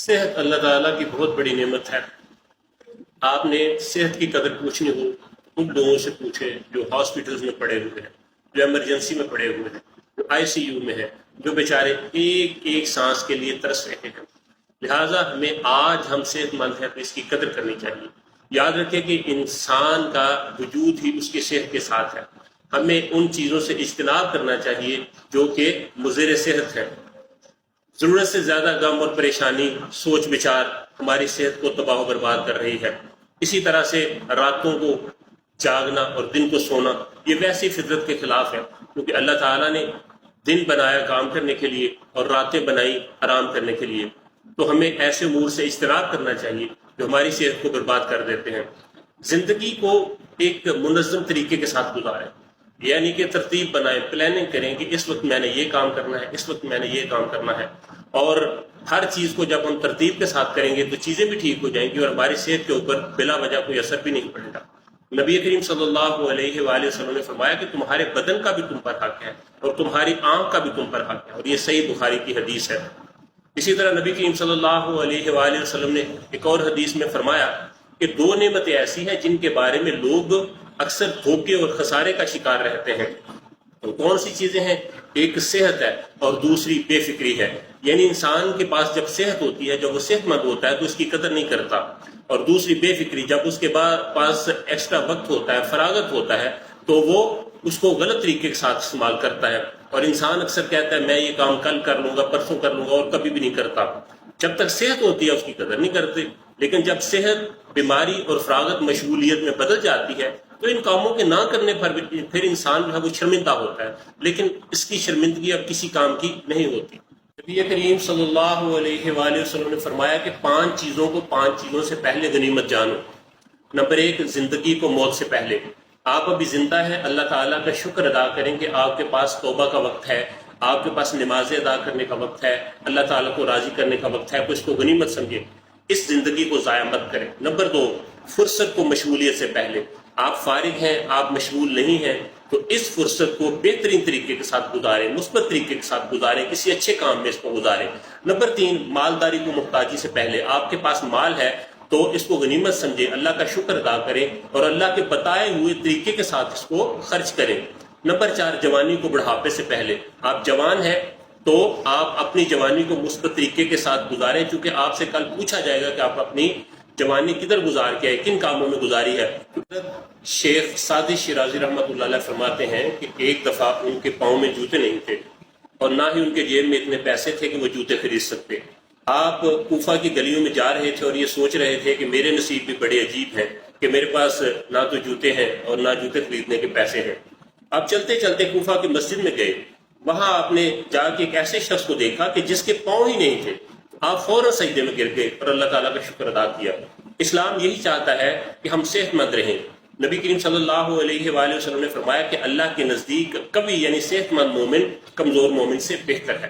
صحت اللہ تعالیٰ کی بہت بڑی نعمت ہے۔ آپ نے صحت کی قدر پوچھنی ہو ان لوگوں سے پوچھیں جو ہاسپٹلز میں پڑے ہوئے ہیں، جو ایمرجنسی میں پڑے ہوئے ہیں، جو ICU میں ہیں، جو بیچارے ایک ایک سانس کے لیے ترس رہے ہیں۔ لہٰذا ہمیں آج ہم صحت مند ہیں تو اس کی قدر کرنی چاہیے۔ یاد رکھیں کہ انسان کا وجود ہی اس کی صحت کے ساتھ ہے۔ ہمیں ان چیزوں سے اجتناب کرنا چاہیے جو کہ مضر صحت ہے۔ ضرورت سے زیادہ غم اور پریشانی، سوچ بچار ہماری صحت کو تباہ و برباد کر رہی ہے۔ اسی طرح سے راتوں کو جاگنا اور دن کو سونا، یہ ویسی فطرت کے خلاف ہے، کیونکہ اللہ تعالیٰ نے دن بنایا کام کرنے کے لیے اور راتیں بنائی آرام کرنے کے لیے۔ تو ہمیں ایسے امور سے اجتناب کرنا چاہیے جو ہماری صحت کو برباد کر دیتے ہیں۔ زندگی کو ایک منظم طریقے کے ساتھ گزاریں، یعنی کہ ترتیب بنائیں، پلاننگ کریں کہ اس وقت میں نے یہ کام کرنا ہے، اس وقت میں نے یہ کام کرنا ہے، اور ہر چیز کو جب ہم ترتیب کے ساتھ کریں گے تو چیزیں بھی ٹھیک ہو جائیں گی اور ہماری صحت کے اوپر بلا وجہ کوئی اثر بھی نہیں پڑے گا۔ نبی کریم صلی اللہ علیہ وآلہ وسلم نے فرمایا کہ تمہارے بدن کا بھی تم پر حق ہے اور تمہاری آنکھ کا بھی تم پر حق ہے، اور یہ صحیح بخاری کی حدیث ہے۔ اسی طرح نبی کریم صلی اللہ علیہ وآلہ وسلم نے ایک اور حدیث میں فرمایا کہ دو نعمتیں ایسی ہیں جن کے بارے میں لوگ اکثر دھوکے اور خسارے کا شکار رہتے ہیں۔ تو کون سی چیزیں ہیں؟ ایک صحت ہے اور دوسری بے فکری ہے، یعنی انسان کے پاس جب صحت ہوتی ہے، جب وہ صحت مند ہوتا ہے تو اس کی قدر نہیں کرتا، اور دوسری بے فکری، جب اس کے پاس ایکسٹرا وقت ہوتا ہے، فراغت ہوتا ہے، تو وہ اس کو غلط طریقے کے ساتھ استعمال کرتا ہے، اور انسان اکثر کہتا ہے میں یہ کام کل کر لوں گا، پرسوں کر لوں گا، اور کبھی بھی نہیں کرتا۔ جب تک صحت ہوتی ہے اس کی قدر نہیں کرتے، لیکن جب صحت بیماری اور فراغت مشغولیت میں بدل جاتی ہے تو ان کاموں کے نہ کرنے پر پھر انسان جو ہے وہ شرمندہ ہوتا ہے، لیکن اس کی شرمندگی اب کسی کام کی نہیں ہوتی۔ نبی کریم صلی اللہ علیہ وآلہ وسلم نے فرمایا کہ 5 چیزوں سے پہلے غنیمت جانو۔ نمبر 1، زندگی کو موت سے پہلے۔ آپ ابھی زندہ ہیں، اللہ تعالیٰ کا شکر ادا کریں کہ آپ کے پاس توبہ کا وقت ہے، آپ کے پاس نمازیں ادا کرنے کا وقت ہے، اللہ تعالیٰ کو راضی کرنے کا وقت ہے، تو اس کو غنیمت سمجھیں، اس زندگی کو ضائع مت کریں۔ نمبر 2، فرصت کو مشغولیت سے پہلے۔ آپ فارغ ہیں، آپ مشغول نہیں ہیں، تو اس فرصت کو بہترین طریقے کے ساتھ گزاریں، مثبت طریقے کے ساتھ گزاریں، کسی اچھے کام میں اس کو گزاریں۔ نمبر 3، مالداری کو محتاجی سے پہلے۔ آپ کے پاس مال ہے تو اس کو غنیمت سمجھیں، اللہ کا شکر ادا کریں اور اللہ کے بتائے ہوئے طریقے کے ساتھ اس کو خرچ کریں۔ نمبر 4، جوانی کو بڑھاپے سے پہلے۔ آپ جوان ہیں تو آپ اپنی جوانی کو مثبت طریقے کے ساتھ گزاریں، چونکہ آپ سے کل پوچھا جائے گا کہ آپ اپنی جوانی کدھر گزار کے آئے، کن کاموں میں گزاری ہے۔ شیخ سعدی شیرازی رحمۃ اللہ علیہ فرماتے ہیں کہ ایک دفعہ ان کے پاؤں میں جوتے نہیں تھے اور نہ ہی ان کے جیب میں اتنے پیسے تھے کہ وہ جوتے خرید سکتے۔ آپ کوفہ کی گلیوں میں جا رہے تھے اور یہ سوچ رہے تھے کہ میرے نصیب بھی بڑے عجیب ہیں کہ میرے پاس نہ تو جوتے ہیں اور نہ جوتے خریدنے کے پیسے ہیں۔ آپ چلتے چلتے کوفہ کی مسجد میں گئے، وہاں آپ نے جا کے ایک ایسے شخص کو دیکھا کہ جس کے پاؤں ہی نہیں تھے۔ آپ فوراً سجدے میں گر گئے اور اللہ تعالیٰ کا شکر ادا کیا۔ اسلام یہی چاہتا ہے کہ ہم صحت مند رہیں۔ نبی کریم صلی اللہ علیہ وآلہ وسلم نے فرمایا کہ اللہ کے نزدیک کبھی، یعنی صحت مند مومن کمزور مومن سے بہتر ہے۔